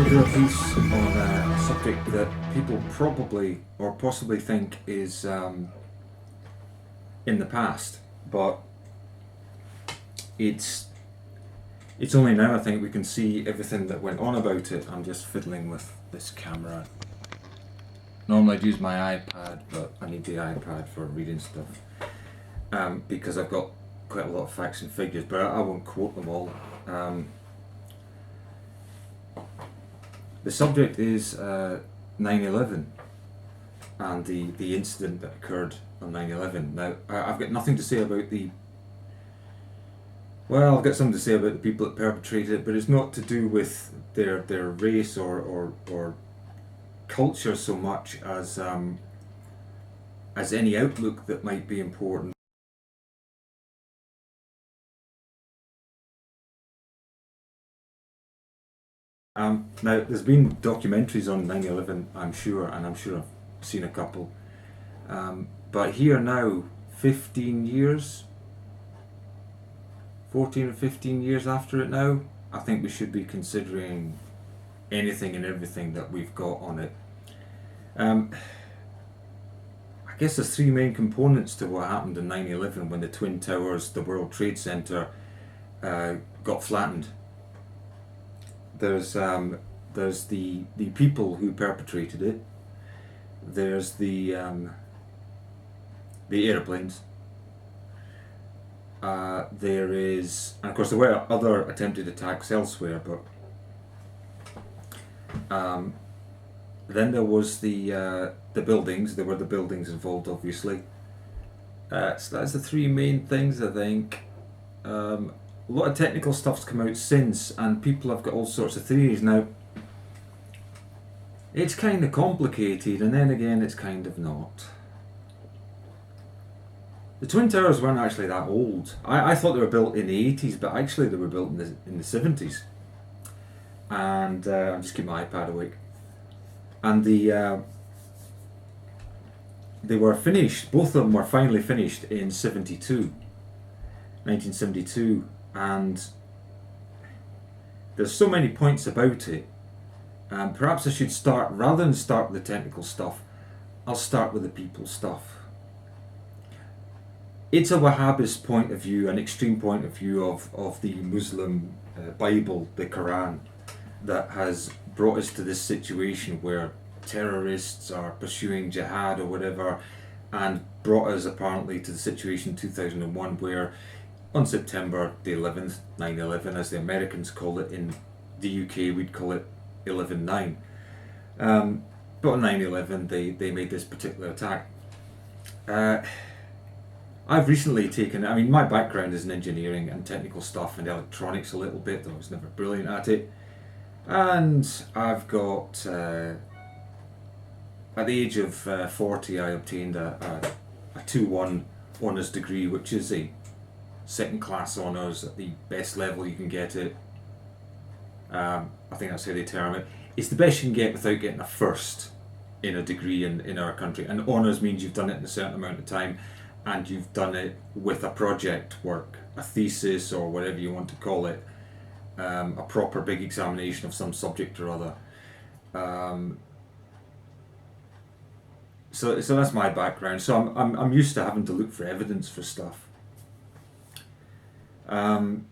Do a piece on a subject that people probably or possibly think is in the past, but it's only now I think we can see everything that went on about it. I'm just fiddling with this camera. Normally I'd use my iPad, but I need the iPad for reading stuff because I've got quite a lot of facts and figures, but I won't quote them all. The subject is 9/11 and the incident that occurred on 9/11. Now, I've got nothing to say about I've got something to say about the people that perpetrated it, but it's not to do with their race or culture so much as any outlook that might be important. Now, there's been documentaries on 9/11, I'm sure, and I'm sure I've seen a couple. But here now, 14 or 15 years after it now, I think we should be considering anything and everything that we've got on it. I guess there's three main components to what happened in 9/11 when the Twin Towers, the World Trade Center, got flattened. There's the people who perpetrated it. There's the airplanes. There is, and of course there were other attempted attacks elsewhere, but then there was the buildings. There were the buildings involved, obviously. So that's the three main things, I think. A lot of technical stuff's come out since, and people have got all sorts of theories. Now, it's kind of complicated, and then again, it's kind of not. The Twin Towers weren't actually that old. I thought they were built in the 80s, but actually they were built in the 70s. And I'm just keeping my iPad awake. And they were finished, both of them were finally finished in 1972. And there's so many points about it. Perhaps I should start, rather than start with the technical stuff, I'll start with the people stuff. It's a Wahhabist point of view, an extreme point of view of the Muslim Bible, the Quran, that has brought us to this situation where terrorists are pursuing jihad or whatever, and brought us apparently to the situation in 2001 where on September the 11th, 9/11 as the Americans call it, in the UK we'd call it 11/9. But on 9/11 they made this particular attack. I've recently taken, I mean, my background is in engineering and technical stuff and electronics a little bit, though I was never brilliant at it. And I've got, at the age of 40, I obtained a 2-1 honours degree, which is a second class honours at the best level you can get it. I think that's how they term it. It's the best you can get without getting a first in a degree in our country. And honours means you've done it in a certain amount of time and you've done it with a project work, a thesis or whatever you want to call it, a proper big examination of some subject or other. So that's my background. So I'm used to having to look for evidence for stuff. The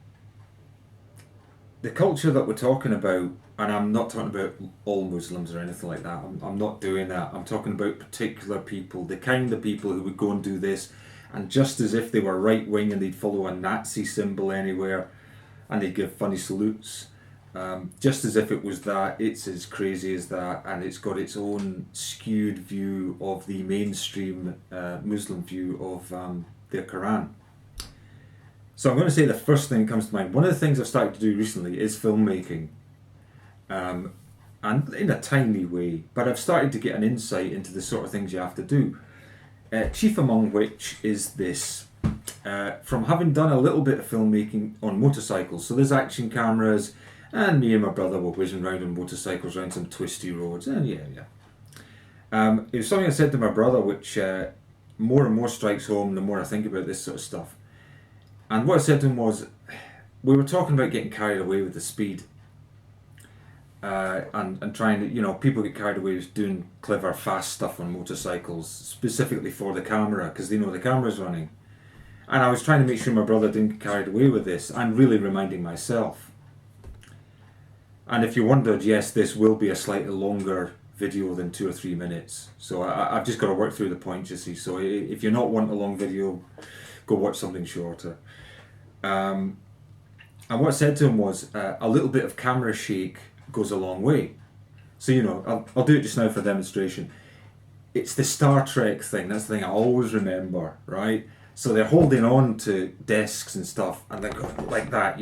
culture that we're talking about, and I'm not talking about all Muslims or anything like that. I'm not doing that. I'm talking about particular people, the kind of people who would go and do this, and just as if they were right wing and they'd follow a Nazi symbol anywhere, and they'd give funny salutes. Just as if it was that, it's as crazy as that, and it's got its own skewed view of the mainstream Muslim view of the Quran. So I'm going to say the first thing that comes to mind. One of the things I've started to do recently is filmmaking, and in a tiny way, but I've started to get an insight into the sort of things you have to do. Chief among which is this. From having done a little bit of filmmaking on motorcycles, so there's action cameras, and me and my brother were whizzing around on motorcycles around some twisty roads, and yeah. It was something I said to my brother, which more and more strikes home the more I think about this sort of stuff. And what I said to him was, we were talking about getting carried away with the speed, and trying to, people get carried away with doing clever, fast stuff on motorcycles, specifically for the camera, because they know the camera's running. And I was trying to make sure my brother didn't get carried away with this, and really reminding myself. And if you wondered, yes, this will be a slightly longer video than 2 or 3 minutes. So I've just got to work through the points, you see. So if you're not wanting a long video, go watch something shorter. And what I said to him was, a little bit of camera shake goes a long way. So, I'll do it just now for demonstration. It's the Star Trek thing. That's the thing I always remember, right? So they're holding on to desks and stuff, and they go like that,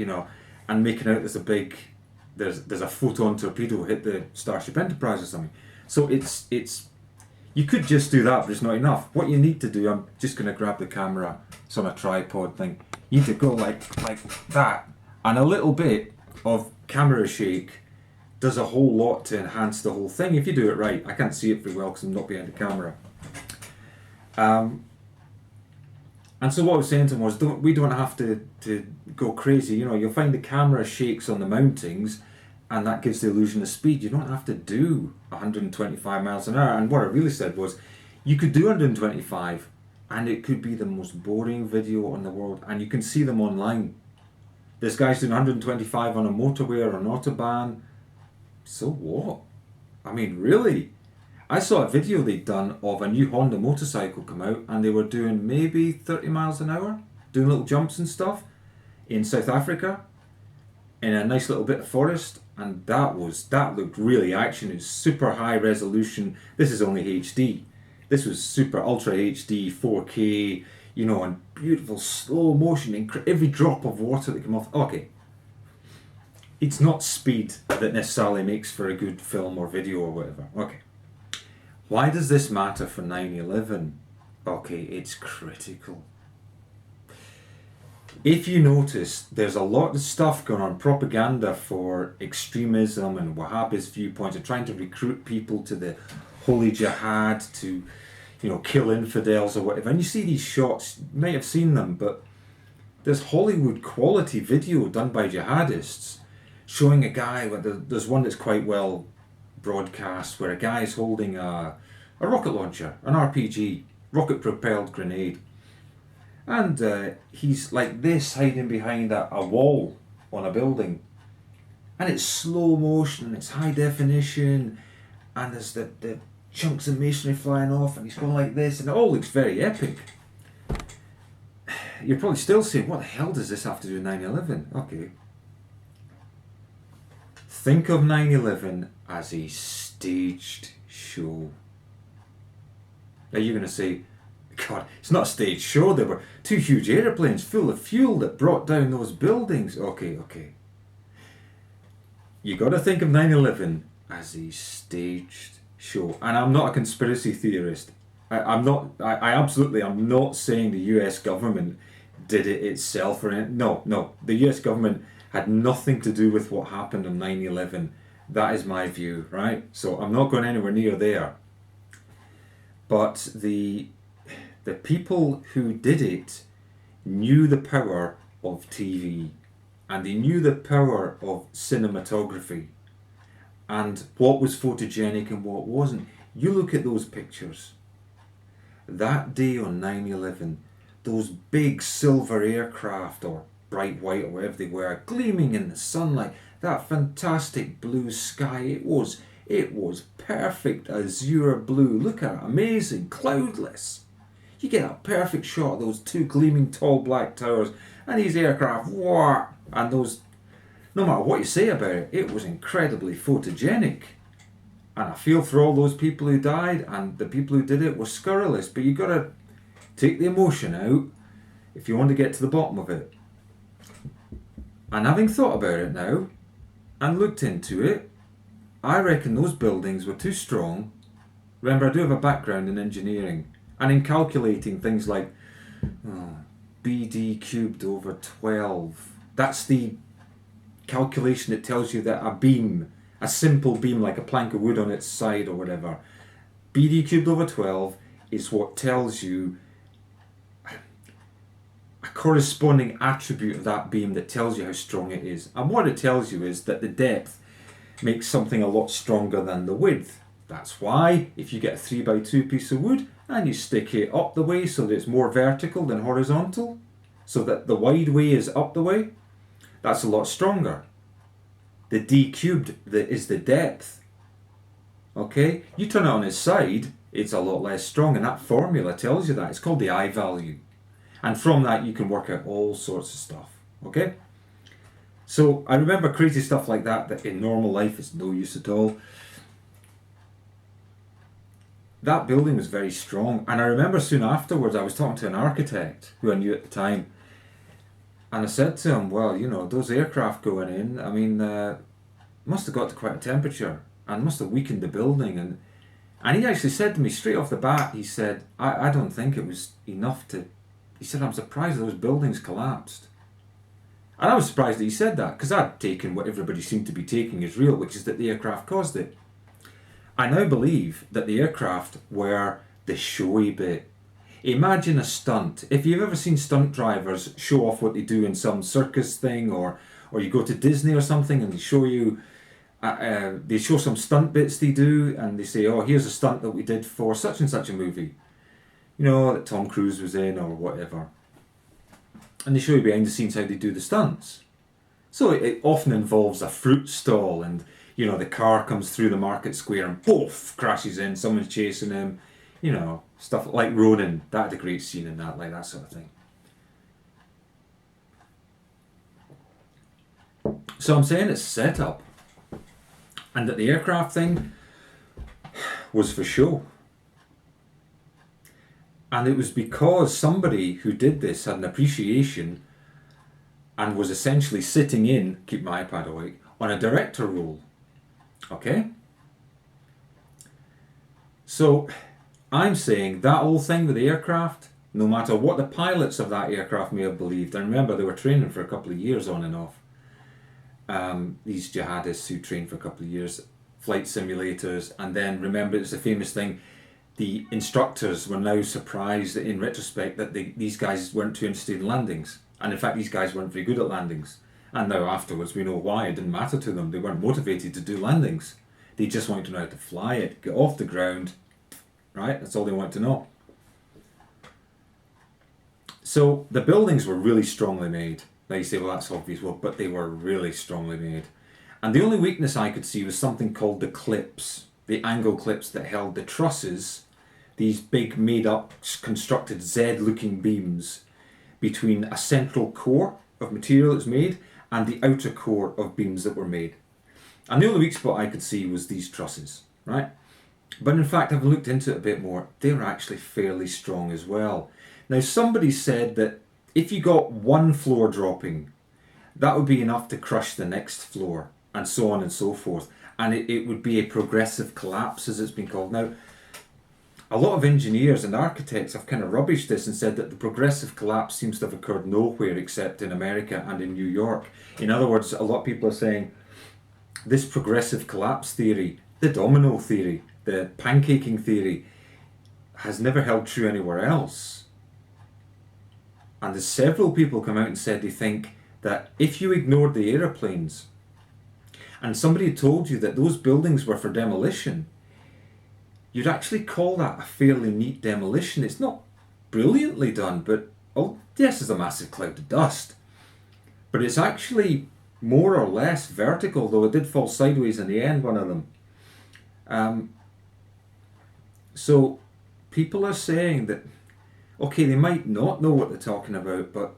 and making out there's a photon torpedo hit the Starship Enterprise or something. So it's you could just do that, but it's not enough. What you need to do, I'm just going to grab the camera. It's on a tripod thing. You need to go like that, and a little bit of camera shake does a whole lot to enhance the whole thing if you do it right. I can't see it very well because I'm not behind the camera. And so what I was saying to him was, we don't have to go crazy. You'll find the camera shakes on the mountings, and that gives the illusion of speed. You don't have to do 125 miles an hour. And what I really said was, you could do 125, and it could be the most boring video in the world, and you can see them online. This guy's doing 125 on a motorway or an autobahn. So what? I mean, really? I saw a video they'd done of a new Honda motorcycle come out, and they were doing maybe 30 miles an hour, doing little jumps and stuff in South Africa in a nice little bit of forest, and that looked really action. It was super high resolution. This is only HD. This was super ultra HD 4K, and beautiful slow motion, every drop of water that came off. Okay. It's not speed that necessarily makes for a good film or video or whatever. Okay. Why does this matter for 9/11? Okay, it's critical. If you notice, there's a lot of stuff going on, propaganda for extremism and Wahhabist viewpoints, and trying to recruit people to the holy jihad to, kill infidels or whatever. And you see these shots, you may have seen them, but there's Hollywood quality video done by jihadists showing a guy, there's one that's quite well broadcast, where a guy's holding a rocket launcher, an RPG, rocket propelled grenade, and he's like this, hiding behind a wall on a building, and it's slow motion, it's high definition, and there's the chunks of masonry flying off, and he's going like this, and it all looks very epic. You're probably still saying, what the hell does this have to do with 9/11? Okay. Think of 9/11 as a staged show. Now you're going to say, God, it's not a stage show. There were two huge airplanes full of fuel that brought down those buildings. Okay, okay. You got to think of 9/11 as a staged show. And I'm not a conspiracy theorist. I absolutely am not saying the US government did it itself or anything. No. The US government had nothing to do with what happened on 9/11. That is my view, right? So I'm not going anywhere near there. But the people who did it knew the power of TV, and they knew the power of cinematography and what was photogenic and what wasn't. You look at those pictures. That day on 9/11, those big silver aircraft, or bright white or whatever they were, gleaming in the sunlight, that fantastic blue sky, it was perfect azure blue. Look at it, amazing, cloudless. You get a perfect shot of those two gleaming tall black towers and these aircraft, and those, no matter what you say about it, it was incredibly photogenic. And I feel for all those people who died, and the people who did it were scurrilous, but you got to take the emotion out if you want to get to the bottom of it. And having thought about it now and looked into it, I reckon those buildings were too strong. Remember, I do have a background in engineering and in calculating things like BD cubed over 12. That's the calculation that tells you that a beam, a simple beam like a plank of wood on its side or whatever, BD cubed over 12 is what tells you a corresponding attribute of that beam that tells you how strong it is. And what it tells you is that the depth makes something a lot stronger than the width. That's why if you get a 3x2 piece of wood and you stick it up the way so that it's more vertical than horizontal, so that the wide way is up the way, that's a lot stronger. The d cubed is the depth. Okay? You turn it on its side, it's a lot less strong, and that formula tells you that. It's called the I value. And from that you can work out all sorts of stuff. Okay? So I remember crazy stuff like that in normal life is no use at all. That building was very strong, and I remember soon afterwards I was talking to an architect who I knew at the time, and I said to him, well, you know, those aircraft going in, I mean, must have got to quite a temperature and must have weakened the building. And he actually said to me straight off the bat, he said, I don't think it was enough to, he said, I'm surprised those buildings collapsed. And I was surprised that he said that, because I'd taken what everybody seemed to be taking as real, which is that the aircraft caused it. I now believe that the aircraft were the showy bit. Imagine a stunt. If you've ever seen stunt drivers show off what they do in some circus thing, or you go to Disney or something and they show you, they show some stunt bits they do, and they say, oh, here's a stunt that we did for such and such a movie, you know, that Tom Cruise was in or whatever. And they show you behind the scenes how they do the stunts. So it often involves a fruit stall, and you know, the car comes through the market square and poof, crashes in, someone's chasing him, you know, stuff like Ronin. That had a great scene in that, like that sort of thing. So I'm saying it's set up, and that the aircraft thing was for show. And it was because somebody who did this had an appreciation and was essentially sitting in, keep my iPad awake, on a director role. Okay? So I'm saying that whole thing with the aircraft, no matter what the pilots of that aircraft may have believed, and remember they were training for a couple of years on and off, these jihadists who trained for a couple of years, flight simulators, and then remember it's the famous thing, the instructors were now surprised in retrospect that these guys weren't too interested in landings, and in fact these guys weren't very good at landings. And now afterwards we know why. It didn't matter to them. They weren't motivated to do landings. They just wanted to know how to fly it, get off the ground, right? That's all they wanted to know. So the buildings were really strongly made. Now you say, well, that's obvious. Well, but they were really strongly made. And the only weakness I could see was something called the clips, the angle clips that held the trusses, these big made up, constructed Z-looking beams between a central core of material that's made and the outer core of beams that were made. And the only weak spot I could see was these trusses, right? But in fact, I've looked into it a bit more. They're actually fairly strong as well. Now, somebody said that if you got one floor dropping, that would be enough to crush the next floor, and so on and so forth. And it would be a progressive collapse, as it's been called. Now, a lot of engineers and architects have kind of rubbished this and said that the progressive collapse seems to have occurred nowhere except in America and in New York. In other words, a lot of people are saying this progressive collapse theory, the domino theory, the pancaking theory, has never held true anywhere else. And there's several people come out and said they think that if you ignored the aeroplanes and somebody told you that those buildings were for demolition, you'd actually call that a fairly neat demolition. It's not brilliantly done, but oh yes, there's a massive cloud of dust. But it's actually more or less vertical, though it did fall sideways in the end, one of them. So people are saying that, okay, they might not know what they're talking about, but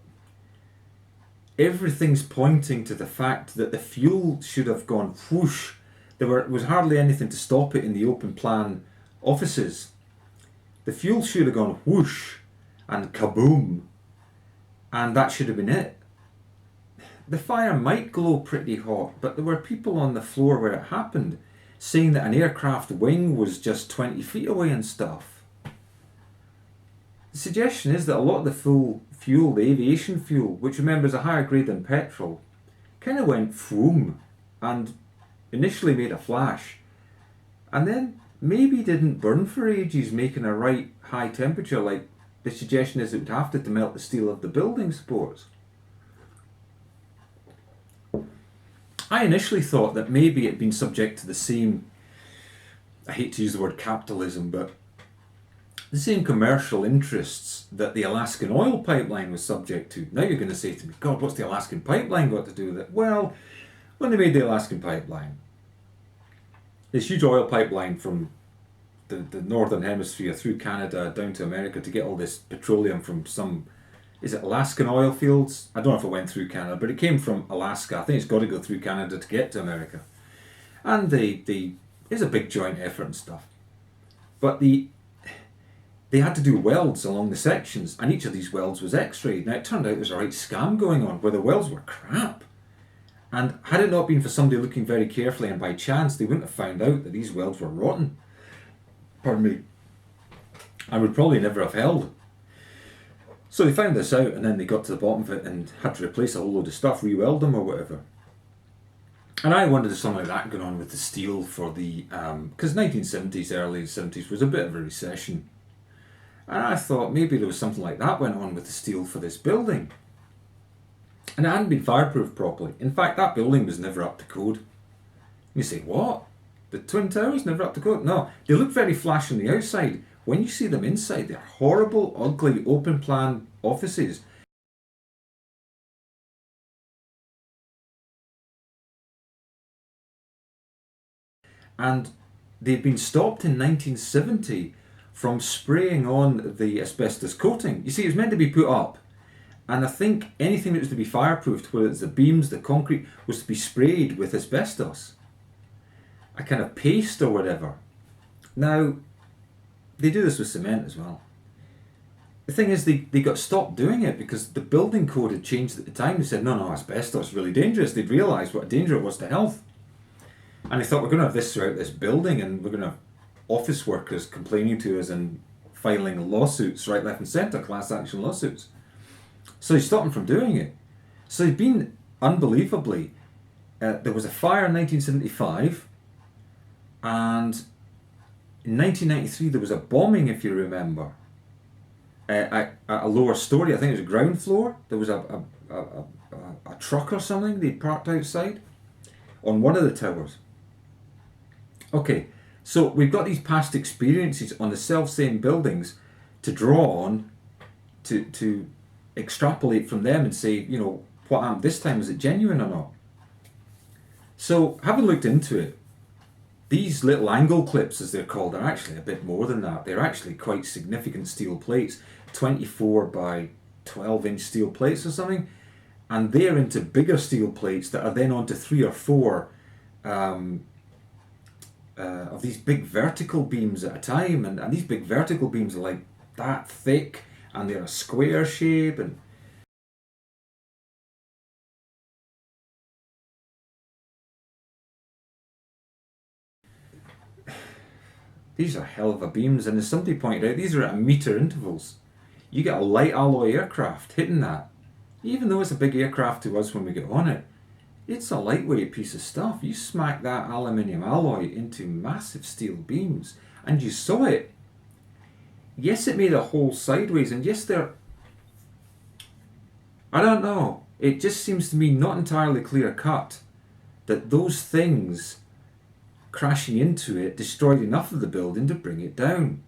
everything's pointing to the fact that the fuel should have gone whoosh. There was hardly anything to stop it in the open plan offices. The fuel should have gone whoosh and kaboom, and that should have been it. The fire might glow pretty hot, but there were people on the floor where it happened saying that an aircraft wing was just 20 feet away and stuff. The suggestion is that a lot of the full fuel, the aviation fuel, which remember is a higher grade than petrol, kind of went vroom and initially made a flash, and then maybe didn't burn for ages, making a right high temperature. Like the suggestion is it would have to melt the steel of the building supports. I initially thought that maybe it'd been subject to the same, I hate to use the word capitalism, but the same commercial interests that the Alaskan oil pipeline was subject to. Now you're going to say to me, God, what's the Alaskan pipeline got to do with it? Well, when they made the Alaskan pipeline, this huge oil pipeline from the northern hemisphere through Canada down to America to get all this petroleum from some, is it Alaskan oil fields? I don't know if it went through Canada, but it came from Alaska. I think it's got to go through Canada to get to America. And it's a big joint effort and stuff. But they had to do welds along the sections, and each of these welds was x-rayed. Now it turned out there's a right scam going on where the welds were crap. And had it not been for somebody looking very carefully and by chance, they wouldn't have found out that these welds were rotten. Pardon me. I would probably never have held. So they found this out, and then they got to the bottom of it and had to replace a whole load of stuff, re-weld them or whatever. And I wondered if something like that going on with the steel for the, because 1970s, early 70s was a bit of a recession. And I thought maybe there was something like that went on with the steel for this building. And it hadn't been fireproofed properly. In fact, that building was never up to code. You say, what? The Twin Towers never up to code? No, they look very flash on the outside. When you see them inside, they're horrible, ugly, open plan offices. And they'd been stopped in 1970 from spraying on the asbestos coating. You see, it was meant to be put up. And I think anything that was to be fireproofed, whether it's the beams, the concrete, was to be sprayed with asbestos. A kind of paste or whatever. Now, they do this with cement as well. The thing is, they got stopped doing it because the building code had changed at the time. They said, no, asbestos is really dangerous. They'd realised what a danger it was to health. And they thought, we're going to have this throughout this building, and we're going to have office workers complaining to us and filing lawsuits right, left and centre, class action lawsuits. So they stopped them from doing it. So they've been, unbelievably, there was a fire in 1975, and in 1993 there was a bombing, if you remember, at a lower story. I think it was a ground floor. There was a truck or something they'd parked outside on one of the towers. Okay, so we've got these past experiences on the self-same buildings to draw on, to extrapolate from them and say, you know, what happened this time, is it genuine or not? So, having looked into it, these little angle clips, as they're called, are actually a bit more than that. They're actually quite significant steel plates, 24 by 12 inch steel plates or something, and they're into bigger steel plates that are then onto 3 or 4 of these big vertical beams at a time, and these big vertical beams are like that thick, and they're a square shape, and these are hell of a beams. And as somebody pointed out, these are at 1 metre intervals. You get a light alloy aircraft hitting that, even though it's a big aircraft to us when we get on it. It's a lightweight piece of stuff. You smack that aluminium alloy into massive steel beams, and you saw it. Yes, it made a hole sideways, and yes, I don't know. It just seems to me not entirely clear cut that those things crashing into it destroyed enough of the building to bring it down.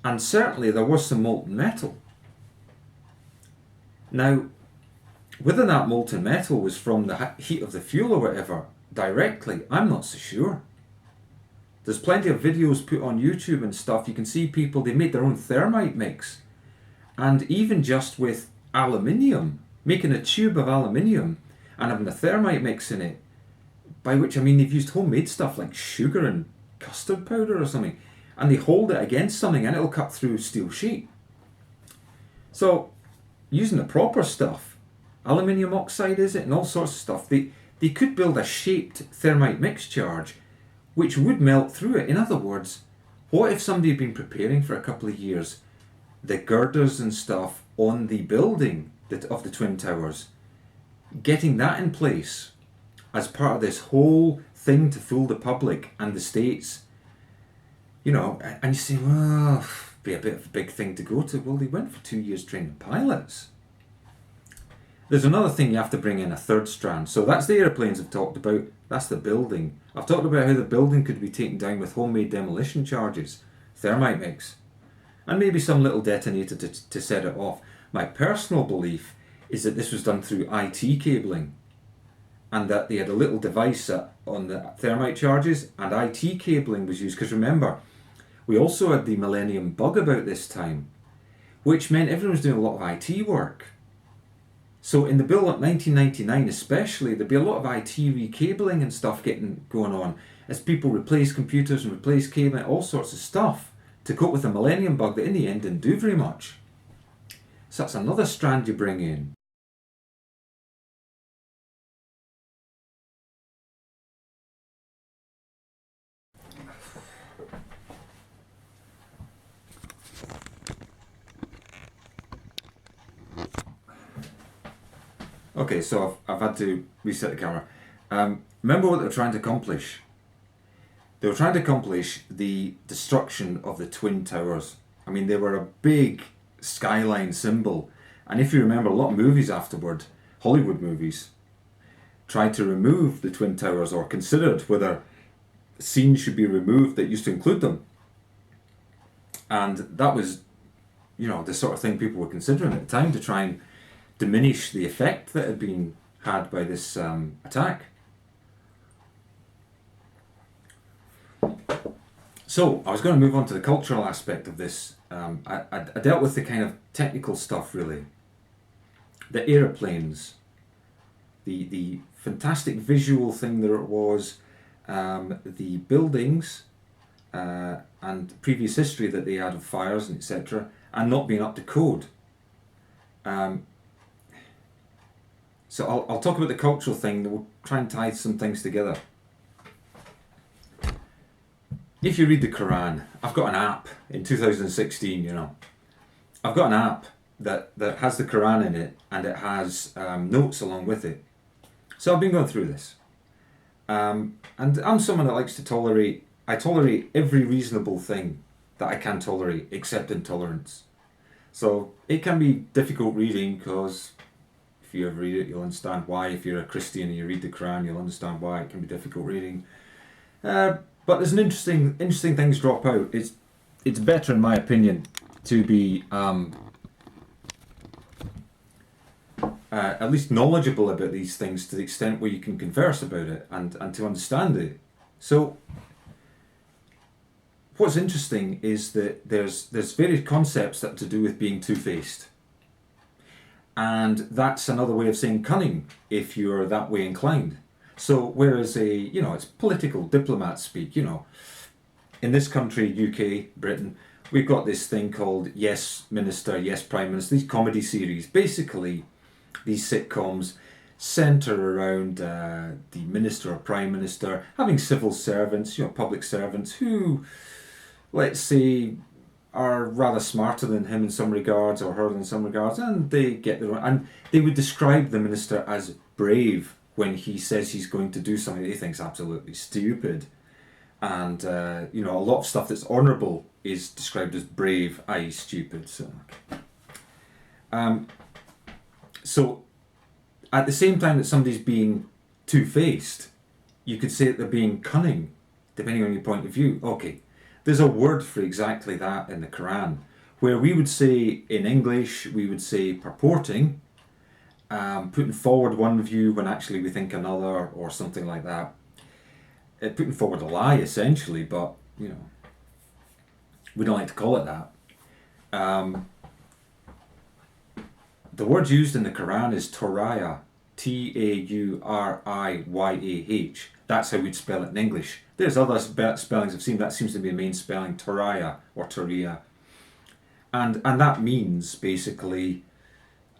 And certainly there was some molten metal. Now, whether that molten metal was from the heat of the fuel or whatever, directly, I'm not so sure. There's plenty of videos put on YouTube and stuff. You can see people, they made their own thermite mix. And even just with aluminium, making a tube of aluminium and having a thermite mix in it, by which I mean they've used homemade stuff like sugar and custard powder or something, and they hold it against something and it'll cut through steel sheet. So, using the proper stuff, aluminium oxide is it, and all sorts of stuff, they could build a shaped thermite mix charge which would melt through it. In other words, what if somebody had been preparing for a couple of years the girders and stuff on the building of the Twin Towers, getting that in place as part of this whole thing to fool the public and the States, you know, and you say, well, be a bit of a big thing to go to. Well, they went for 2 years training pilots. There's another thing you have to bring in, a third strand. So that's the airplanes I've talked about. That's the building. I've talked about how the building could be taken down with homemade demolition charges, thermite mix, and maybe some little detonator to set it off. My personal belief is that this was done through IT cabling, and that they had a little device on the thermite charges, and IT cabling was used. Because remember, we also had the Millennium Bug about this time, which meant everyone was doing a lot of IT work. So in the build-up 1999 especially, there'd be a lot of IT recabling and stuff going on as people replaced computers and replaced cabling, all sorts of stuff to cope with the Millennium Bug that in the end didn't do very much. So that's another strand you bring in. Okay, so I've had to reset the camera. Remember what they were trying to accomplish? They were trying to accomplish the destruction of the Twin Towers. I mean, they were a big skyline symbol. And if you remember, a lot of movies afterward, Hollywood movies, tried to remove the Twin Towers, or considered whether scenes should be removed that used to include them. And that was, you know, the sort of thing people were considering at the time to try and diminish the effect that had been had by this attack. So I was going to move on to the cultural aspect of this. I dealt with the kind of technical stuff really. The aeroplanes, the fantastic visual thing that it was, the buildings and previous history that they had of fires and etc., and not being up to code. So I'll talk about the cultural thing, we'll try and tie some things together. If you read the Quran, I've got an app in 2016, you know. I've got an app that has the Quran in it, and it has notes along with it. So I've been going through this. And I'm someone that likes to tolerate, I tolerate every reasonable thing that I can tolerate, except intolerance. So it can be difficult reading, because if you ever read it, you'll understand why. If you're a Christian and you read the Quran, you'll understand why it can be difficult reading. But there's an interesting things drop out. It's better, in my opinion, to be at least knowledgeable about these things to the extent where you can converse about it and to understand it. So what's interesting is that there's various concepts that have to do with being two-faced. And that's another way of saying cunning, if you're that way inclined. So whereas it's political diplomat speak, in this country, UK, Britain, we've got this thing called Yes Minister, Yes Prime Minister, these comedy series. Basically, these sitcoms centre around the minister or prime minister having civil servants, public servants who, let's say, are rather smarter than him in some regards or her in some regards, and they get their own. And they would describe the minister as brave when he says he's going to do something they think's absolutely stupid. And a lot of stuff that's honourable is described as brave, i.e. stupid. So at the same time that somebody's being two-faced, you could say that they're being cunning, depending on your point of view. Okay, there's a word for exactly that in the Quran, where we would say in English, we would say purporting, putting forward one view when actually we think another, or something like that. Putting forward a lie, essentially, but, we don't like to call it that. The word used in the Quran is Taraya, Tauriyah. That's how we'd spell it in English. There's other spellings I've seen. That seems to be the main spelling, Taraya or Taraya. And that means, basically,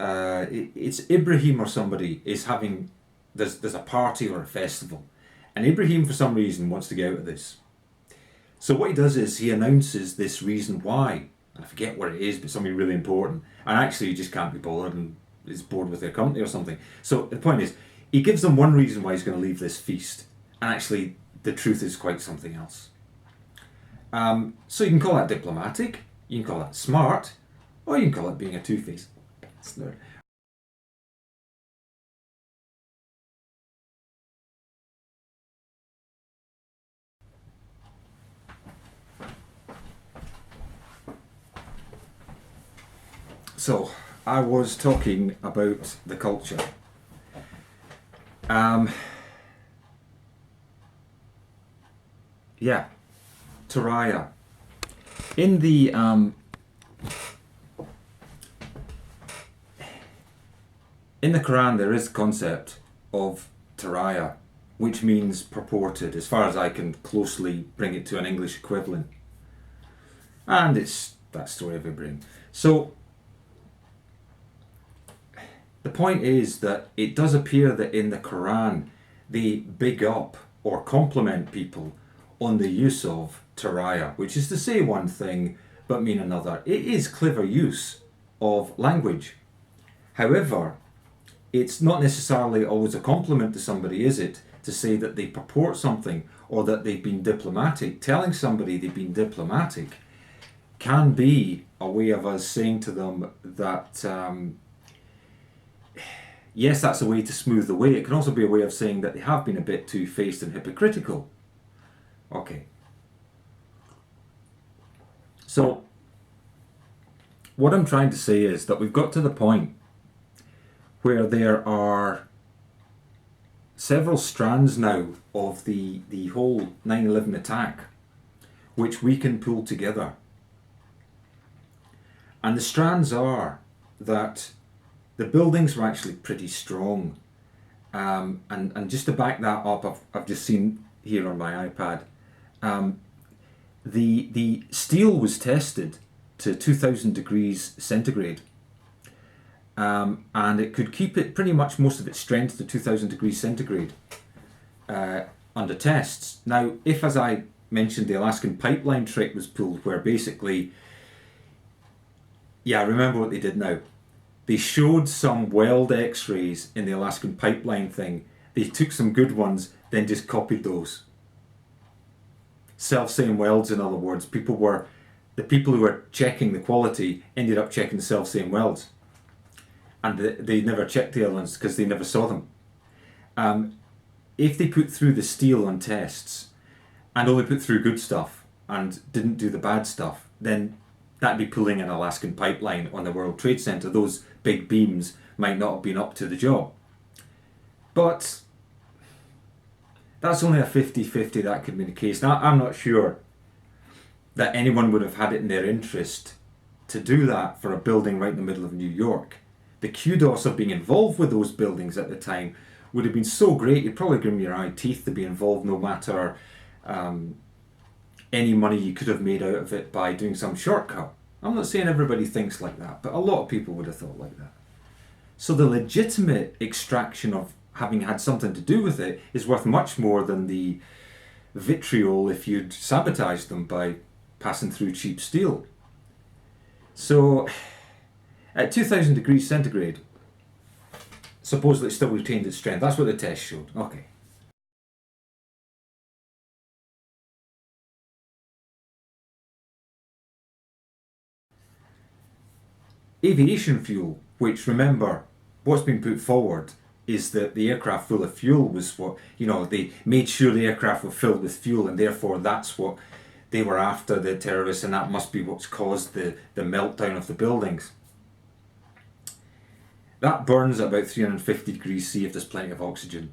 it's Ibrahim or somebody is having, there's a party or a festival. And Ibrahim, for some reason, wants to get out of this. So what he does is he announces this reason why. And I forget what it is, but something really important. And actually he just can't be bothered and is bored with their company or something. So the point is, he gives them one reason why he's going to leave this feast. And actually, the truth is quite something else. So you can call that diplomatic, you can call that smart, or you can call it being a two-faced bastard. So, I was talking about the culture. Taraya. In the Quran, there is the concept of Taraya, which means purported, as far as I can closely bring it to an English equivalent. And it's that story of Ibrahim. So, the point is that it does appear that in the Quran they big up or compliment people on the use of Taraya, which is to say one thing but mean another. It is clever use of language. However, it's not necessarily always a compliment to somebody, is it? To say that they purport something or that they've been diplomatic. Telling somebody they've been diplomatic can be a way of us saying to them that yes, that's a way to smooth the way. It can also be a way of saying that they have been a bit two-faced and hypocritical. Okay. So, what I'm trying to say is that we've got to the point where there are several strands now of the whole 9/11 attack, which we can pull together. And the strands are that the buildings were actually pretty strong. And just to back that up, I've just seen here on my iPad, the steel was tested to 2000 degrees centigrade. And it could keep it pretty much most of its strength to 2000 degrees centigrade under tests. Now, if, as I mentioned, the Alaskan Pipeline trick was pulled, where basically, I remember what they did now. They showed some weld x-rays in the Alaskan Pipeline thing. They took some good ones, then just copied those. Self-same welds, in other words. The people who were checking the quality ended up checking the self-same welds. And they never checked the other ones because they never saw them. If they put through the steel on tests and only put through good stuff and didn't do the bad stuff, then that'd be pulling an Alaskan Pipeline on the World Trade Center. Those big beams might not have been up to the job. But that's only a 50-50, that could be the case. Now, I'm not sure that anyone would have had it in their interest to do that for a building right in the middle of New York. The kudos of being involved with those buildings at the time would have been so great, you'd probably grim your eye teeth to be involved, no matter any money you could have made out of it by doing some shortcut. I'm not saying everybody thinks like that, but a lot of people would have thought like that. So the legitimate extraction of having had something to do with it is worth much more than the vitriol if you'd sabotaged them by passing through cheap steel. So at 2000 degrees centigrade, supposedly it still retained its strength. That's what the test showed. Okay. Aviation fuel, which, remember, what's been put forward is that the aircraft full of fuel was what, they made sure the aircraft were filled with fuel, and therefore that's what they were after, the terrorists, and that must be what's caused the meltdown of the buildings. That burns at about 350 degrees C if there's plenty of oxygen.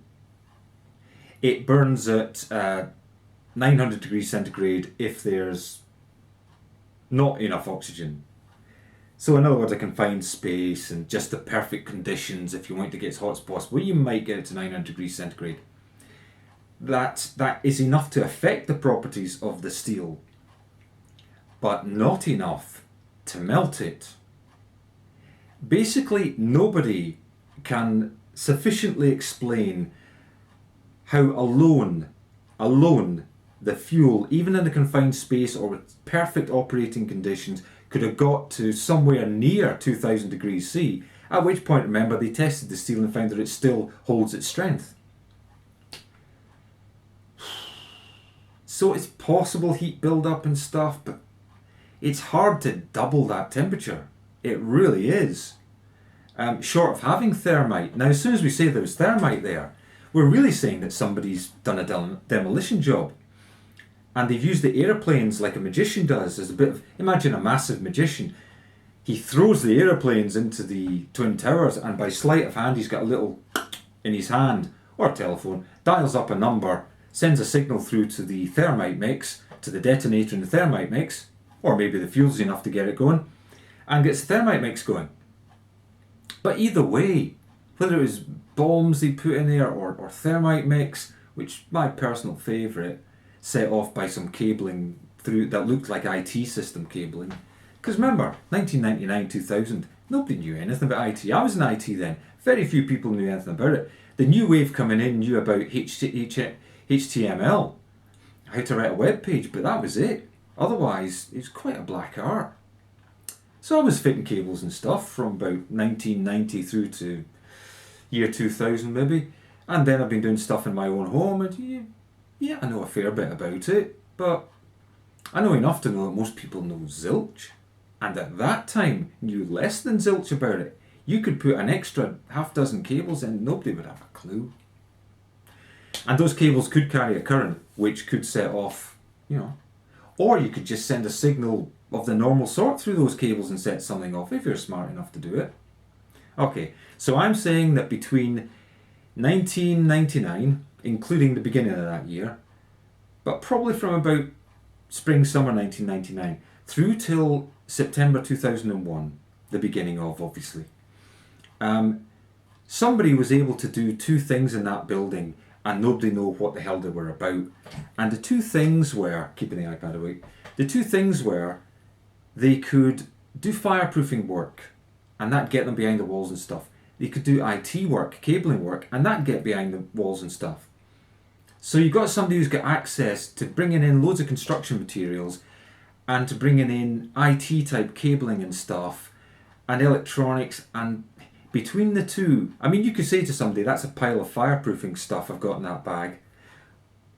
It burns at 900 degrees centigrade if there's not enough oxygen. So in other words, a confined space and just the perfect conditions, if you want to get as hot as possible, you might get it to 900 degrees centigrade. That is enough to affect the properties of the steel, but not enough to melt it. Basically, nobody can sufficiently explain how alone the fuel, even in a confined space or with perfect operating conditions, could have got to somewhere near 2000 degrees C, at which point, remember, they tested the steel and found that it still holds its strength. So it's possible heat build-up and stuff, but it's hard to double that temperature. It really is. Short of having thermite. Now, as soon as we say there's thermite there, we're really saying that somebody's done a demolition job. And they've used the airplanes like a magician does, as a bit of, imagine a massive magician. He throws the airplanes into the Twin Towers, and by sleight of hand, he's got a little in his hand, or telephone, dials up a number, sends a signal through to the thermite mix, to the detonator in the thermite mix, or maybe the fuel's enough to get it going, and gets the thermite mix going. But either way, whether it was bombs they put in there or thermite mix, which my personal favourite, set off by some cabling through that looked like IT system cabling. Because remember, 1999, 2000, nobody knew anything about IT. I was in IT then. Very few people knew anything about it. The new wave coming in knew about HTML, how to write a web page, but that was it. Otherwise, it was quite a black art. So I was fitting cables and stuff from about 1990 through to year 2000 maybe. And then I've been doing stuff in my own home, and yeah, I know a fair bit about it, but I know enough to know that most people know zilch, and at that time knew less than zilch about it. You could put an extra half dozen cables in, nobody would have a clue. And those cables could carry a current, which could set off, or you could just send a signal of the normal sort through those cables and set something off if you're smart enough to do it. Okay, so I'm saying that between 1999, including the beginning of that year, but probably from about spring, summer 1999, through till September 2001, the beginning of, obviously, somebody was able to do two things in that building and nobody knew what the hell they were about. And the two things were, keeping the iPad away, the two things were they could do fireproofing work and that'd get them behind the walls and stuff. They could do IT work, cabling work, and that'd get behind the walls and stuff. So you've got somebody who's got access to bringing in loads of construction materials and to bringing in IT type cabling and stuff and electronics, and between the two, I mean, you could say to somebody, that's a pile of fireproofing stuff I've got in that bag,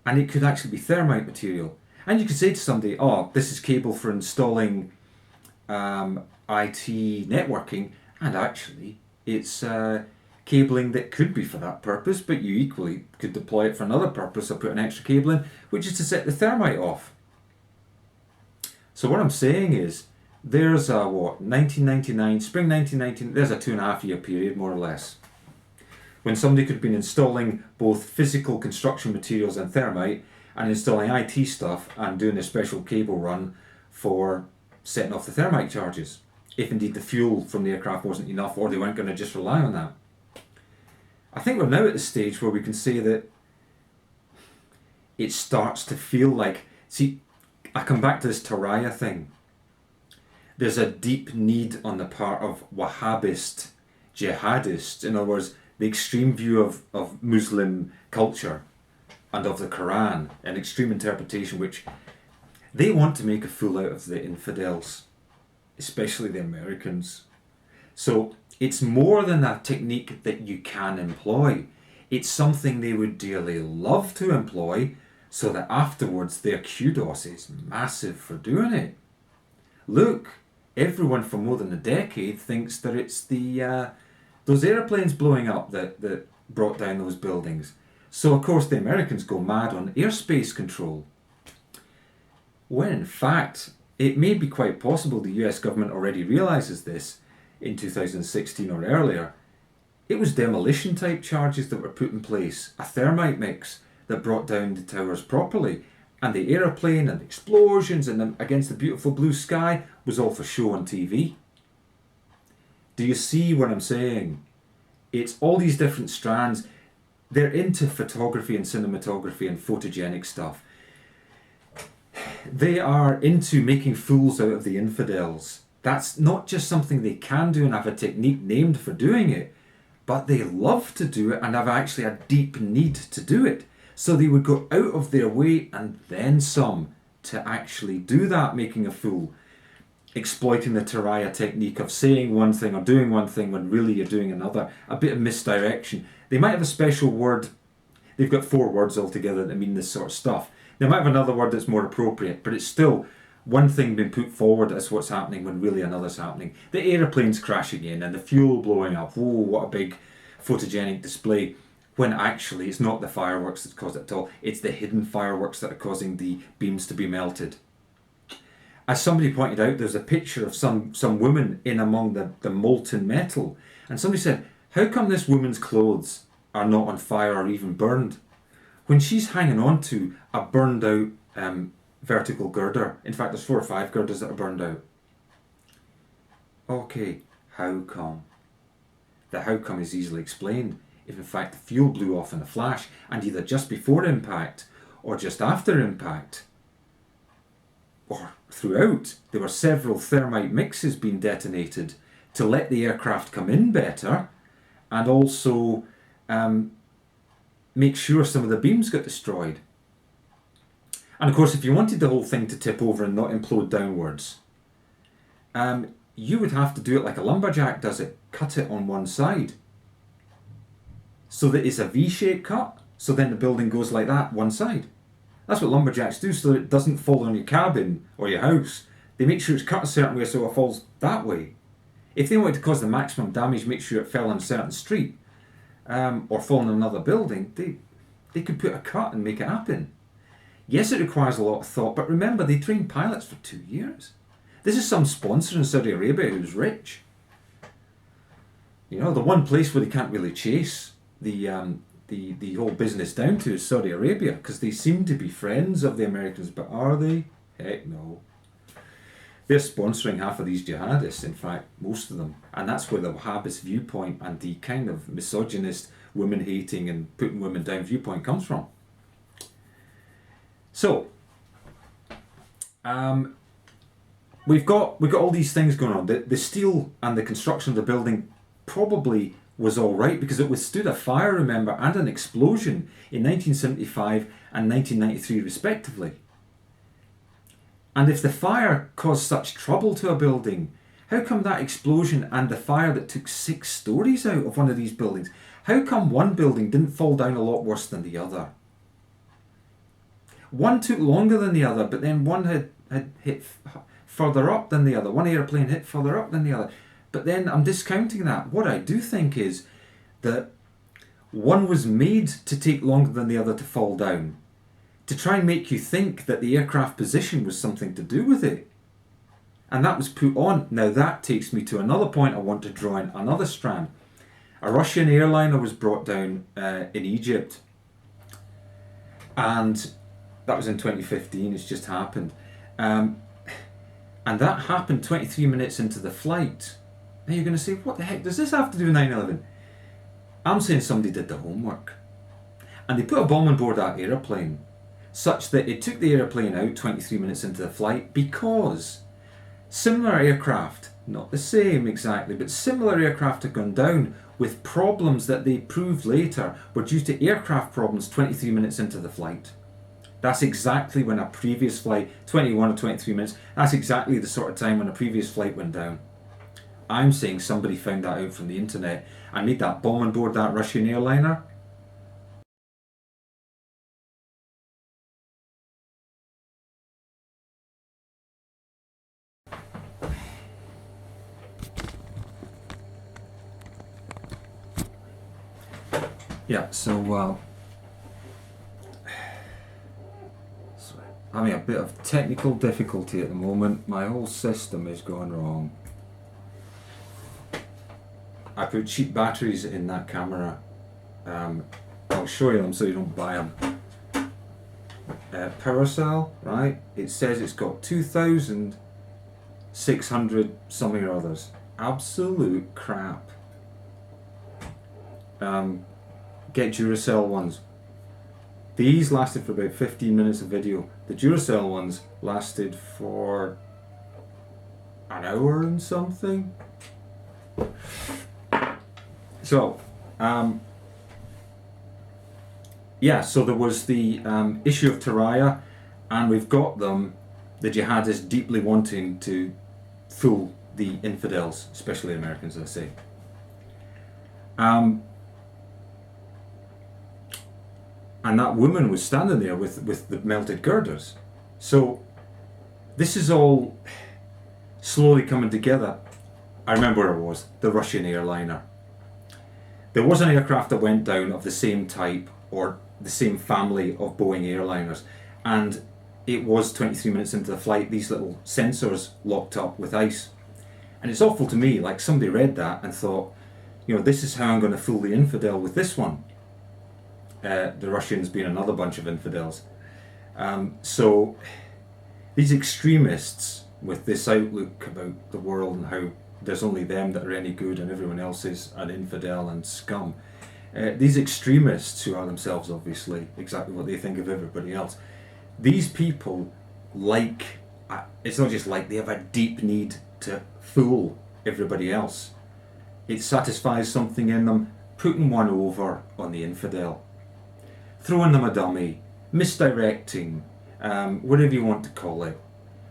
and it could actually be thermite material. And you could say to somebody, oh, this is cable for installing IT networking, and actually it's cabling that could be for that purpose, but you equally could deploy it for another purpose or put an extra cable in, which is to set the thermite off. So what I'm saying is, there's a 1999, spring 1999, there's a 2.5 year period more or less, when somebody could have been installing both physical construction materials and thermite, and installing IT stuff and doing a special cable run for setting off the thermite charges, if indeed the fuel from the aircraft wasn't enough or they weren't going to just rely on that. I think we're now at the stage where we can say that it starts to feel like, see, I come back to this Taraya thing. There's a deep need on the part of Wahhabist jihadists, in other words, the extreme view of Muslim culture and of the Quran, an extreme interpretation which they want to make a fool out of the infidels, especially the Americans. So it's more than a technique that you can employ. It's something they would dearly love to employ so that afterwards their kudos is massive for doing it. Look, everyone for more than a decade thinks that it's those airplanes blowing up that brought down those buildings. So of course the Americans go mad on airspace control. When in fact, it may be quite possible the US government already realises this in 2016 or earlier. It was demolition type charges that were put in place, a thermite mix that brought down the towers properly, and the aeroplane and the explosions and against the beautiful blue sky was all for show on TV. Do you see what I'm saying? It's all these different strands. They're into photography and cinematography and photogenic stuff. They are into making fools out of the infidels. That's not just something they can do and have a technique named for doing it, but they love to do it and have actually a deep need to do it. So they would go out of their way and then some to actually do that, making a fool, exploiting the Taraya technique of saying one thing or doing one thing when really you're doing another, a bit of misdirection. They might have a special word. They've got 4 words altogether that mean this sort of stuff. They might have another word that's more appropriate, but it's still one thing being put forward as what's happening when really another's happening. The aeroplane's crashing in and the fuel blowing up. Whoa, what a big photogenic display. When actually it's not the fireworks that caused it at all. It's the hidden fireworks that are causing the beams to be melted. As somebody pointed out, there's a picture of some woman in among the molten metal. And somebody said, how come this woman's clothes are not on fire or even burned? When she's hanging on to a burned out vertical girder. In fact, there's 4 or 5 girders that are burned out. Okay, how come? The how come is easily explained. If in fact the fuel blew off in a flash, and either just before impact or just after impact or throughout, there were several thermite mixes being detonated to let the aircraft come in better and also make sure some of the beams got destroyed. And of course, if you wanted the whole thing to tip over and not implode downwards, you would have to do it like a lumberjack does it, cut it on one side. So that it's a V-shaped cut, so then the building goes like that, one side. That's what lumberjacks do, so that it doesn't fall on your cabin or your house. They make sure it's cut a certain way so it falls that way. If they wanted to cause the maximum damage, make sure it fell on a certain street, or fall on another building, they could put a cut and make it happen. Yes, it requires a lot of thought, but remember, they trained pilots for 2 years. This is some sponsor in Saudi Arabia who's rich. You know, the one place where they can't really chase the whole business down to is Saudi Arabia, because they seem to be friends of the Americans, but are they? Heck no. They're sponsoring half of these jihadists, in fact, most of them. And that's where the Wahhabist viewpoint and the kind of misogynist, women-hating and putting women down viewpoint comes from. So, we've got all these things going on. The steel and the construction of the building probably was all right because it withstood a fire, remember, and an explosion in 1975 and 1993 respectively. And if the fire caused such trouble to a building, how come that explosion and the fire that took 6 stories out of one of these buildings, how come one building didn't fall down a lot worse than the other? One took longer than the other, but then one had hit further up than the other. One airplane hit further up than the other. But then I'm discounting that. What I do think is that one was made to take longer than the other to fall down, to try and make you think that the aircraft position was something to do with it. And that was put on. Now that takes me to another point I want to draw in, another strand. A Russian airliner was brought down in Egypt. And that was in 2015, it's just happened. And that happened 23 minutes into the flight. Now you're going to say, what the heck does this have to do with 9/11? I'm saying somebody did the homework. And they put a bomb on board that aeroplane, such that it took the aeroplane out 23 minutes into the flight, because similar aircraft, not the same exactly, but similar aircraft had gone down with problems that they proved later were due to aircraft problems 23 minutes into the flight. That's exactly when a previous flight, 21 or 23 minutes, that's exactly the sort of time when a previous flight went down. I'm saying somebody found that out from the internet and made that bomb on board that Russian airliner. Yeah, so having a bit of technical difficulty at the moment. My whole system is going wrong. I put cheap batteries in that camera. I'll show you them so you don't buy them. Power cell, right? It says it's got 2,600 something or others. Absolute crap. Get Duracell ones. These lasted for about 15 minutes of video. The Duracell ones lasted for an hour and something. So, yeah, so there was the issue of Taraya, and we've got them, the jihadists, deeply wanting to fool the infidels, especially Americans, I say. And that woman was standing there with the melted girders. So this is all slowly coming together. I remember where it was, the Russian airliner. There was an aircraft that went down of the same type or the same family of Boeing airliners, and it was 23 minutes into the flight, these little sensors locked up with ice. And it's awful to me, like somebody read that and thought, you know, this is how I'm going to fool the infidel with this one. The Russians being another bunch of infidels. So these extremists with this outlook about the world and how there's only them that are any good and everyone else is an infidel and scum. These extremists, who are themselves obviously exactly what they think of everybody else, these people it's not just like, they have a deep need to fool everybody else. It satisfies something in them, putting one over on the infidel. Throwing them a dummy, misdirecting, whatever you want to call it,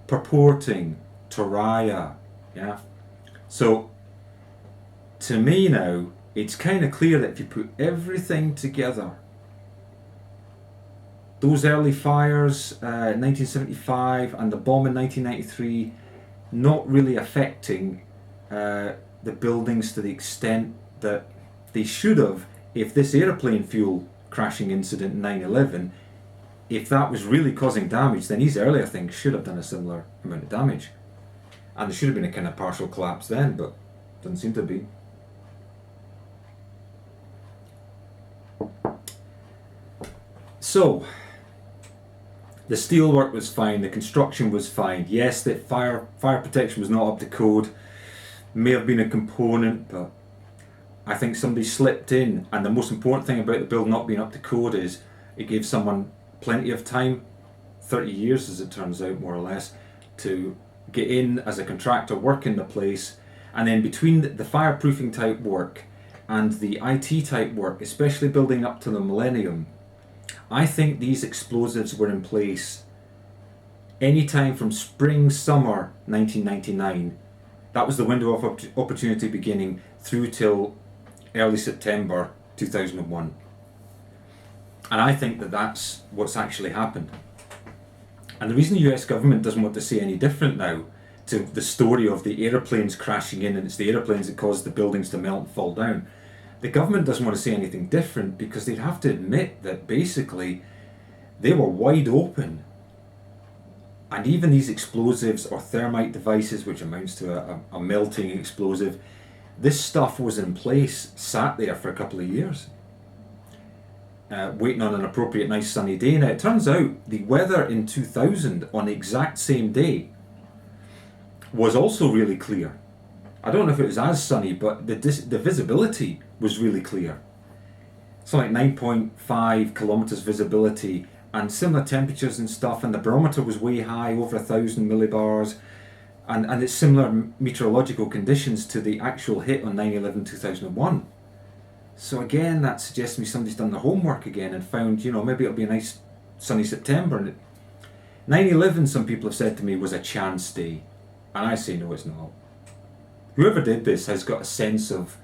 purporting, Taraya, yeah? So, to me now, it's kind of clear that if you put everything together, those early fires, 1975, and the bomb in 1993, not really affecting the buildings to the extent that they should have if this airplane fuel crashing incident in 9/11, if that was really causing damage, then these earlier things should have done a similar amount of damage. And there should have been a kind of partial collapse then, but doesn't seem to be. So, the steelwork was fine, the construction was fine. Yes, the fire protection was not up to code, may have been a component, but I think somebody slipped in, and the most important thing about the build not being up to code is it gave someone plenty of time, 30 years as it turns out, more or less, to get in as a contractor, work in the place, and then between the fireproofing type work and the IT type work, especially building up to the millennium, I think these explosives were in place anytime from spring, summer 1999. That was the window of opportunity beginning through till early September 2001. And I think that that's what's actually happened. And the reason the US government doesn't want to say any different now to the story of the aeroplanes crashing in and it's the aeroplanes that caused the buildings to melt and fall down, the government doesn't want to say anything different because they'd have to admit that basically they were wide open. And even these explosives or thermite devices, which amounts to a melting explosive, this stuff was in place, sat there for a couple of years, waiting on an appropriate nice sunny day. Now it turns out the weather in 2000 on the exact same day was also really clear. I don't know if it was as sunny, but the visibility was really clear. something like 9.5 kilometers visibility and similar temperatures and stuff, and the barometer was way high, over 1,000 millibars, and it's similar meteorological conditions to the actual hit on 9/11/2001. So again, that suggests to me somebody's done their homework again and found, maybe it'll be a nice sunny September. And 9/11, some people have said to me, was a chance day, and I say no, it's not. Whoever did this has got a sense of,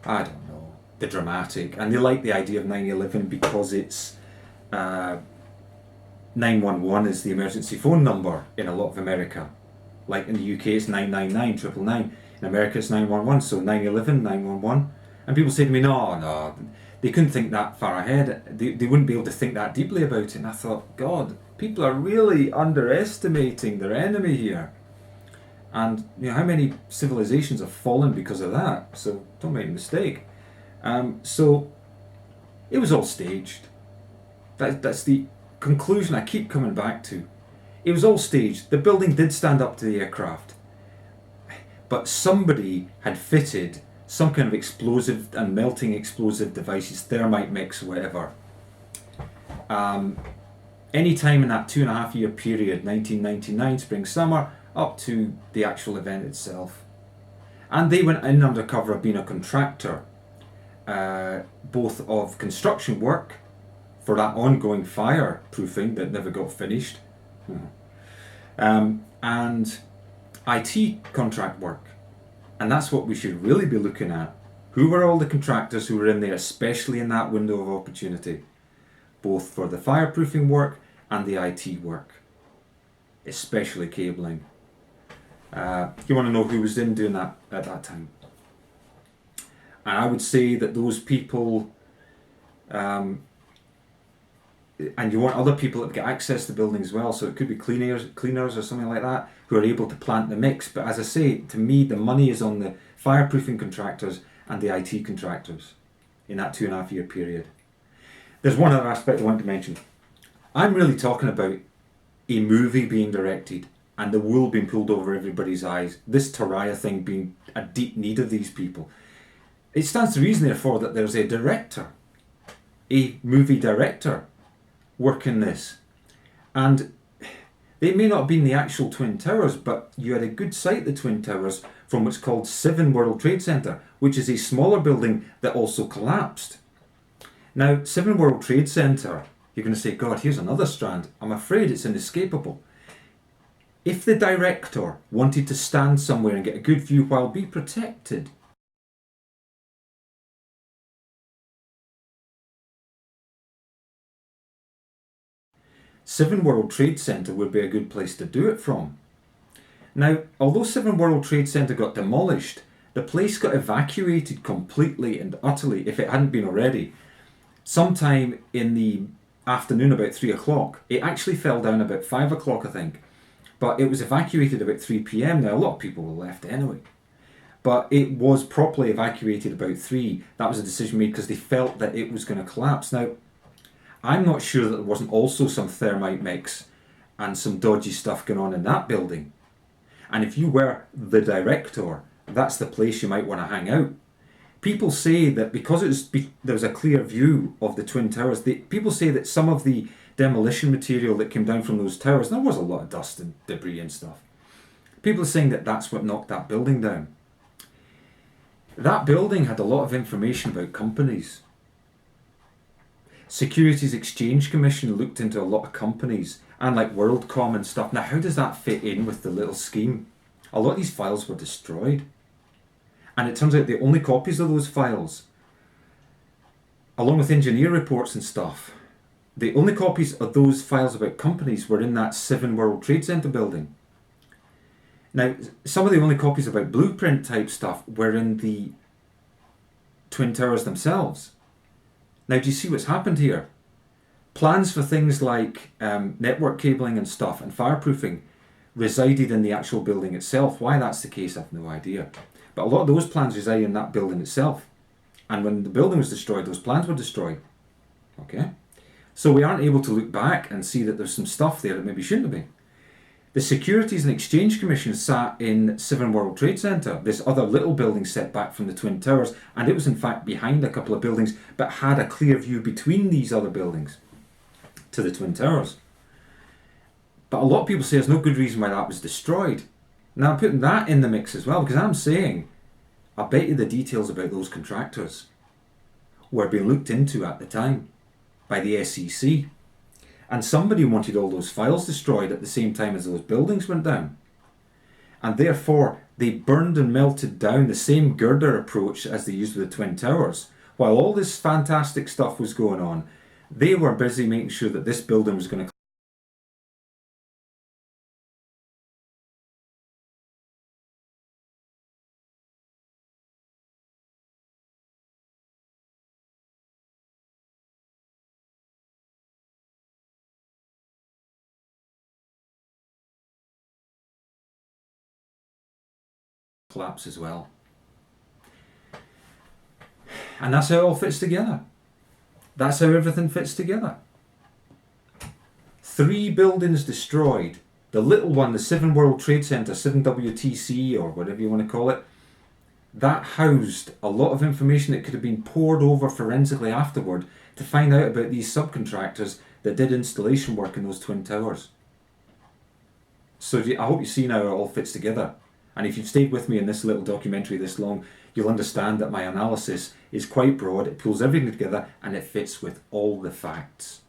I don't know, the dramatic, and they like the idea of 9/11 because it's 911 is the emergency phone number in a lot of America. Like in the UK, it's 999 999. In America, it's 911. So 9/11, 911. And people say to me, no, they couldn't think that far ahead. They wouldn't be able to think that deeply about it. And I thought, God, people are really underestimating their enemy here. And how many civilizations have fallen because of that? So don't make a mistake. So it was all staged. That's the conclusion I keep coming back to. It was all staged. The building did stand up to the aircraft, but somebody had fitted some kind of explosive and melting explosive devices, thermite mix, whatever. Any time in that 2.5 year period, 1999 spring summer, up to the actual event itself. And they went in under cover of being a contractor, both of construction work for that ongoing fireproofing that never got finished, and IT contract work. And that's what we should really be looking at. Who were all the contractors who were in there, especially in that window of opportunity, both for the fireproofing work and the IT work, especially cabling. You want to know who was in doing that at that time. And I would say that those people, and you want other people that get access to the building as well, so it could be cleaners or something like that, who are able to plant the mix. But as I say, to me, the money is on the fireproofing contractors and the IT contractors in that 2.5 year period. There's one other aspect I want to mention. I'm really talking about a movie being directed and the wool being pulled over everybody's eyes. This Taraya thing being a deep need of these people. It stands to reason, therefore, that there's a director, a movie director, working this. And they may not have been the actual Twin Towers, but you had a good sight of the Twin Towers from what's called 7 World Trade Center, which is a smaller building that also collapsed. Now, 7 World Trade Center, you're going to say, God, here's another strand. I'm afraid it's inescapable. If the director wanted to stand somewhere and get a good view while being protected, Seven World Trade Center would be a good place to do it from. Now, although 7 World Trade Center got demolished, the place got evacuated completely and utterly, if it hadn't been already, sometime in the afternoon, about 3 o'clock. It actually fell down about 5 o'clock, I think. But it was evacuated about 3 p.m. Now, a lot of people were left anyway. But it was properly evacuated about 3. That was a decision made because they felt that it was going to collapse. Now, I'm not sure that there wasn't also some thermite mix and some dodgy stuff going on in that building. And if you were the director, that's the place you might want to hang out. People say that because there was a clear view of the Twin Towers, people say that some of the demolition material that came down from those towers, there was a lot of dust and debris and stuff. People are saying that that's what knocked that building down. That building had a lot of information about companies. Securities Exchange Commission looked into a lot of companies and like WorldCom and stuff. Now, how does that fit in with the little scheme? A lot of these files were destroyed. And it turns out the only copies of those files, along with engineer reports and stuff, the only copies of those files about companies were in that 7 World Trade Center building. Now, some of the only copies about blueprint type stuff were in the Twin Towers themselves. Now, do you see what's happened here? Plans for things like network cabling and stuff and fireproofing resided in the actual building itself. Why that's the case, I have no idea. But a lot of those plans reside in that building itself. And when the building was destroyed, those plans were destroyed. Okay? So we aren't able to look back and see that there's some stuff there that maybe shouldn't have been. The Securities and Exchange Commission sat in 7 World Trade Center, this other little building set back from the Twin Towers, and it was in fact behind a couple of buildings, but had a clear view between these other buildings to the Twin Towers. But a lot of people say there's no good reason why that was destroyed. Now I'm putting that in the mix as well, because I'm saying, I bet you the details about those contractors were being looked into at the time by the SEC. And somebody wanted all those files destroyed at the same time as those buildings went down. And therefore, they burned and melted down the same girder approach as they used with the Twin Towers. While all this fantastic stuff was going on, they were busy making sure that this building was going to collapse as well. And that's how it all fits together. That's how everything fits together. 3 buildings destroyed. The little one, the 7 World Trade Center, 7WTC or whatever you want to call it, that housed a lot of information that could have been poured over forensically afterward to find out about these subcontractors that did installation work in those Twin Towers. So I hope you see now how it all fits together. And if you've stayed with me in this little documentary this long, you'll understand that my analysis is quite broad, it pulls everything together, and it fits with all the facts.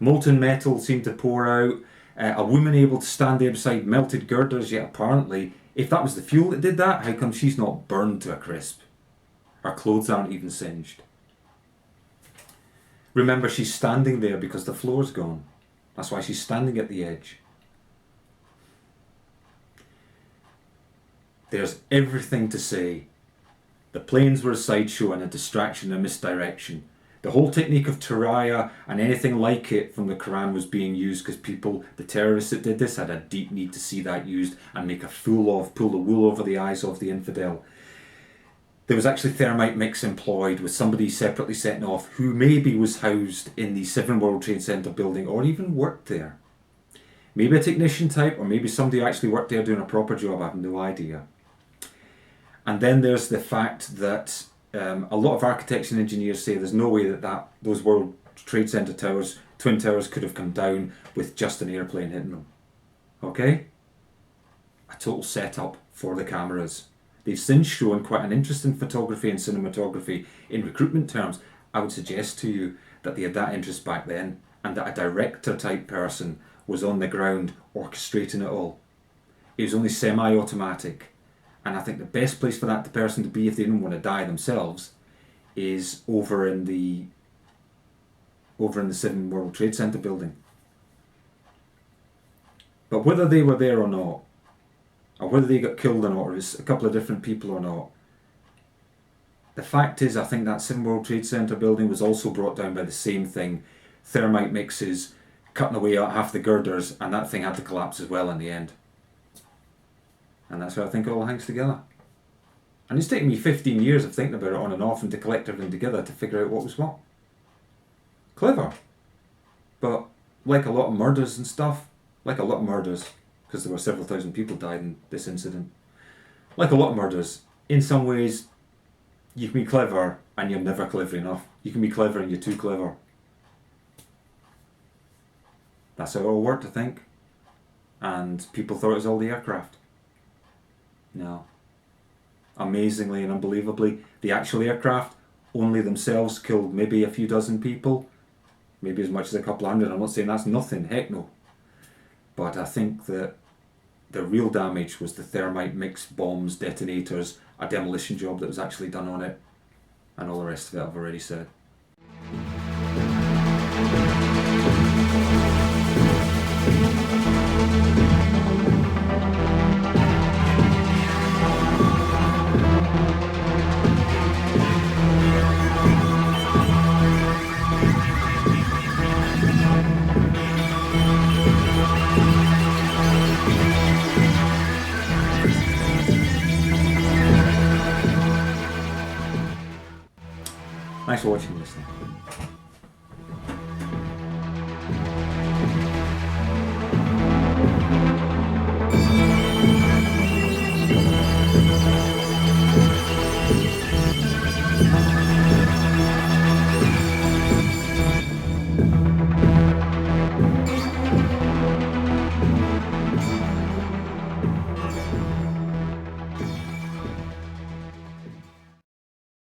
Molten metal seemed to pour out, a woman able to stand there beside melted girders, yet apparently, if that was the fuel that did that, how come she's not burned to a crisp? Her clothes aren't even singed. Remember, she's standing there because the floor's gone. That's why she's standing at the edge. There's everything to say. The planes were a sideshow and a distraction and a misdirection. The whole technique of Taraya and anything like it from the Quran was being used because people, the terrorists that did this, had a deep need to see that used and make a fool of, pull the wool over the eyes of the infidel. There was actually thermite mix employed with somebody separately setting off who maybe was housed in the 7 World Trade Center building or even worked there. Maybe a technician type, or maybe somebody who actually worked there doing a proper job, I have no idea. And then there's the fact that a lot of architects and engineers say there's no way that those World Trade Center towers, Twin Towers, could have come down with just an airplane hitting them. Okay? A total setup for the cameras. They've since shown quite an interest in photography and cinematography in recruitment terms. I would suggest to you that they had that interest back then, and that a director type person was on the ground orchestrating it all. It was only semi-automatic. And I think the best place for that person to be if they didn't want to die themselves is over in the 7 World Trade Center building. But whether they were there or not, or whether they got killed or not, or it's a couple of different people or not, the fact is I think that 7 World Trade Center building was also brought down by the same thing. Thermite mixes, cutting away half the girders, and that thing had to collapse as well in the end. And that's how I think it all hangs together. And it's taken me 15 years of thinking about it on and off and to collect everything together to figure out what was what. Clever. But like a lot of murders and stuff, because there were several thousand people died in this incident, like a lot of murders, in some ways you can be clever and you're never clever enough. You can be clever and you're too clever. That's how it all worked, I think. And people thought it was all the aircraft. No. Amazingly and unbelievably, the actual aircraft only themselves killed maybe a few dozen people, maybe as much as a couple hundred. I'm not saying that's nothing, heck no. But I think that the real damage was the thermite mix, bombs, detonators, a demolition job that was actually done on it, and all the rest of it I've already said. Thanks for watching and listening.